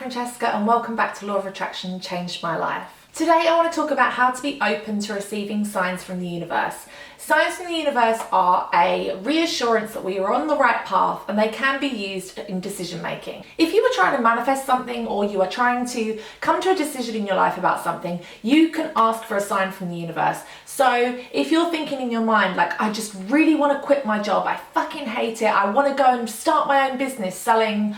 Francesca and welcome back to Law of Attraction Changed My Life. Today I want to talk about how to be open to receiving signs from the universe. Signs from the universe are a reassurance that we are on the right path and they can be used in decision making. If you are trying to manifest something or you are trying to come to a decision in your life about something, you can ask for a sign from the universe. So if you're thinking in your mind like, I just really want to quit my job, I fucking hate it, I want to go and start my own business selling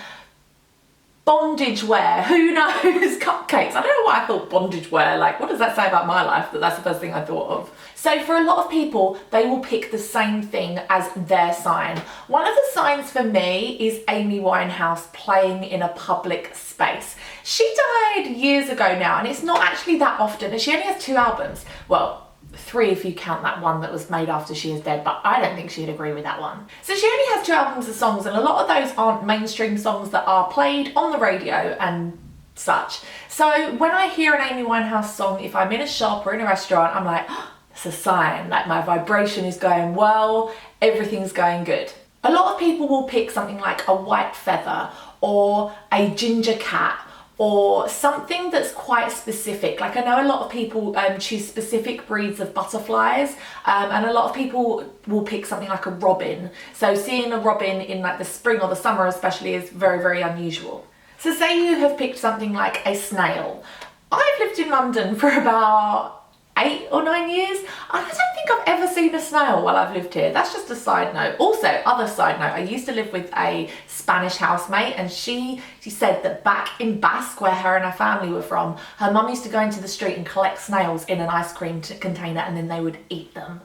bondage wear, who knows, cupcakes. I don't know why I thought bondage wear, like what does that say about my life that that's the first thing I thought of? So for a lot of people, they will pick the same thing as their sign. One of the signs for me is Amy Winehouse playing in a public space. She died years ago now and it's not actually that often, and she only has 2 albums. Well, 3 if you count that one that was made after she is dead, but I don't think she'd agree with that one. So she only has 2 albums of songs and a lot of those aren't mainstream songs that are played on the radio and such. So when I hear an Amy Winehouse song, if I'm in a shop or in a restaurant, I'm like, oh, it's a sign, like my vibration is going well, everything's going good. A lot of people will pick something like a white feather or a ginger cat or something that's quite specific. Like I know a lot of people choose specific breeds of butterflies and a lot of people will pick something like a robin. So seeing a robin in like the spring or the summer especially is very, very unusual. So say you have picked something like a snail. I've lived in London for about 8 or 9 years and I don't think I've ever seen a snail while I've lived here. That's just a side note. Also, other side note, I used to live with a Spanish housemate and she said that back in Basque, where her and her family were from, her mum used to go into the street and collect snails in an ice cream container and then they would eat them.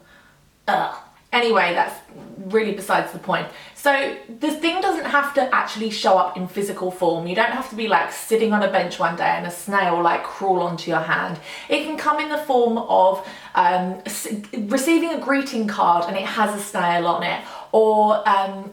Ugh. Anyway, that's really besides the point. So the thing doesn't have to actually show up in physical form. You don't have to be like sitting on a bench one day and a snail like crawl onto your hand. It can come in the form of receiving a greeting card and it has a snail on it, or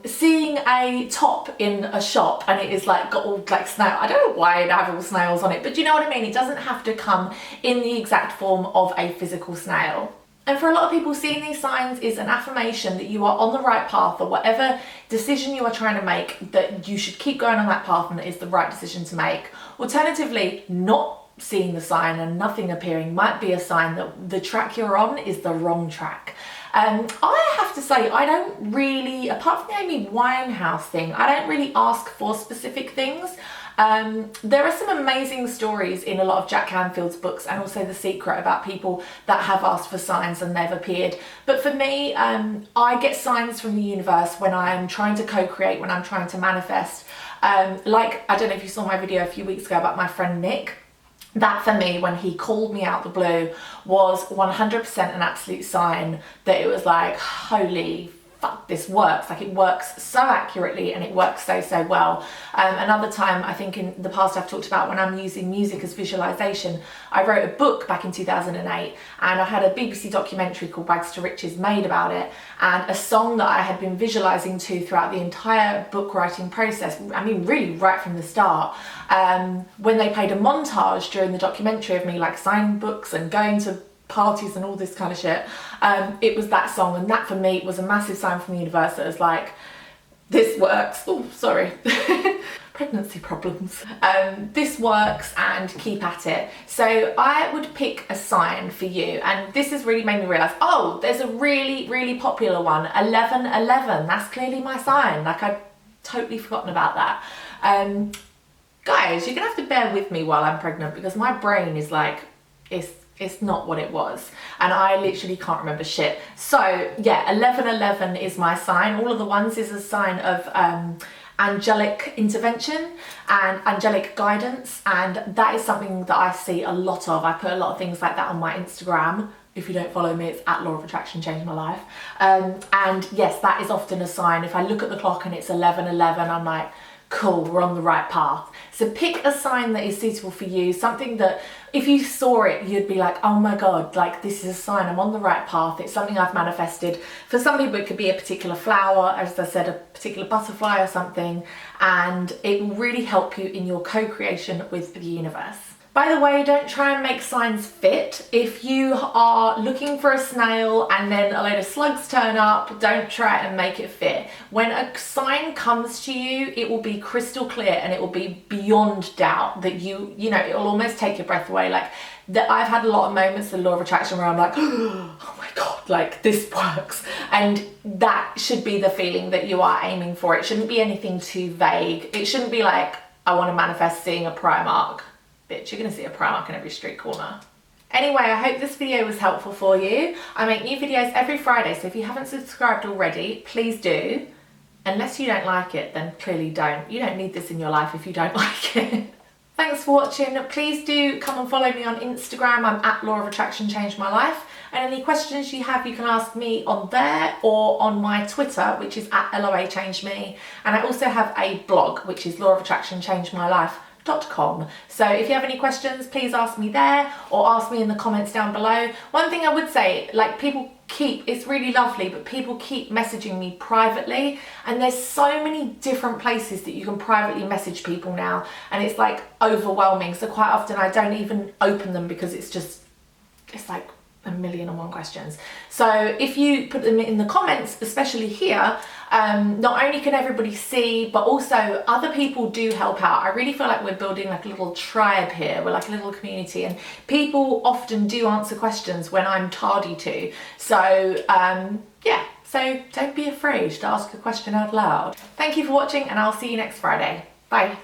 seeing a top in a shop and it is like got all like snail. I don't know why it have all snails on it, but you know what I mean? It doesn't have to come in the exact form of a physical snail. And for a lot of people, seeing these signs is an affirmation that you are on the right path, or whatever decision you are trying to make, that you should keep going on that path and it is the right decision to make. Alternatively, not seeing the sign and nothing appearing might be a sign that the track you're on is the wrong track. I have to say, I don't really, apart from the Amy Winehouse thing, I don't really ask for specific things. There are some amazing stories in a lot of Jack Canfield's books and also The Secret about people that have asked for signs and they've appeared. But for me, I get signs from the universe when I am trying to co-create, when I'm trying to manifest. Like, I don't know if you saw my video a few weeks ago about my friend Nick. That for me, when he called me out the blue, was 100% an absolute sign that it was like, holy fuck, this works. Like it works so accurately and it works so, so well. Another time, I think in the past I've talked about when I'm using music as visualization. I wrote a book back in 2008 and I had a BBC documentary called Rags to Riches made about it, and a song that I had been visualizing to throughout the entire book writing process, I mean really right from the start, when they played a montage during the documentary of me like signing books and going to parties and all this kind of shit, it was that song, and that for me was a massive sign from the universe that was like, this works. Oh, sorry. Pregnancy problems. This works and keep at it. So I would pick a sign for you, and this has really made me realise, oh, there's a really, really popular one, 1111. That's clearly my sign. Like I'd totally forgotten about that. Guys, you're gonna have to bear with me while I'm pregnant because my brain is like, it's not what it was and I literally can't remember shit. So yeah, 1111 is my sign. All of the ones is a sign of angelic intervention and angelic guidance, and that is something that I see a lot of. I put a lot of things like that on my Instagram. If you don't follow me, it's at Law of Attraction Changed My Life. And yes, that is often a sign. If I look at the clock and it's 11:11, I'm like, cool, we're on the right path. So pick a sign that is suitable for you, something that if you saw it, you'd be like, oh my God, like this is a sign, I'm on the right path. It's something I've manifested. For some people, it could be a particular flower, as I said, a particular butterfly or something, and it will really help you in your co-creation with the universe. By the way, don't try and make signs fit. If you are looking for a snail and then a load of slugs turn up, don't try and make it fit. When a sign comes to you, it will be crystal clear and it will be beyond doubt that you know, it'll almost take your breath away. Like that, I've had a lot of moments in the law of attraction where I'm like, oh my God, like this works. And that should be the feeling that you are aiming for. It shouldn't be anything too vague. It shouldn't be like, I want to manifest seeing a Primark. Bitch, you're gonna see a Primark in every street corner. Anyway, I hope this video was helpful for you. I make new videos every Friday, so if you haven't subscribed already, please do. Unless you don't like it, then clearly don't. You don't need this in your life if you don't like it. Thanks for watching. Please do come and follow me on Instagram. I'm at Law of Attraction Changed My Life. And any questions you have, you can ask me on there or on my Twitter, which is at LOA Changed Me. And I also have a blog, which is Law of Attraction Changed My Life.com. So if you have any questions, please ask me there or ask me in the comments down below. One thing I would say, like it's really lovely, but people keep messaging me privately, and there's so many different places that you can privately message people now, and it's like overwhelming. So quite often I don't even open them because it's like a million and one questions. So if you put them in the comments, especially here, not only can everybody see, but also other people do help out. I really feel like we're building like a little tribe here. We're like a little community, and people often do answer questions when I'm tardy to. So yeah, so don't be afraid to ask a question out loud. Thank you for watching, and I'll see you next Friday. Bye.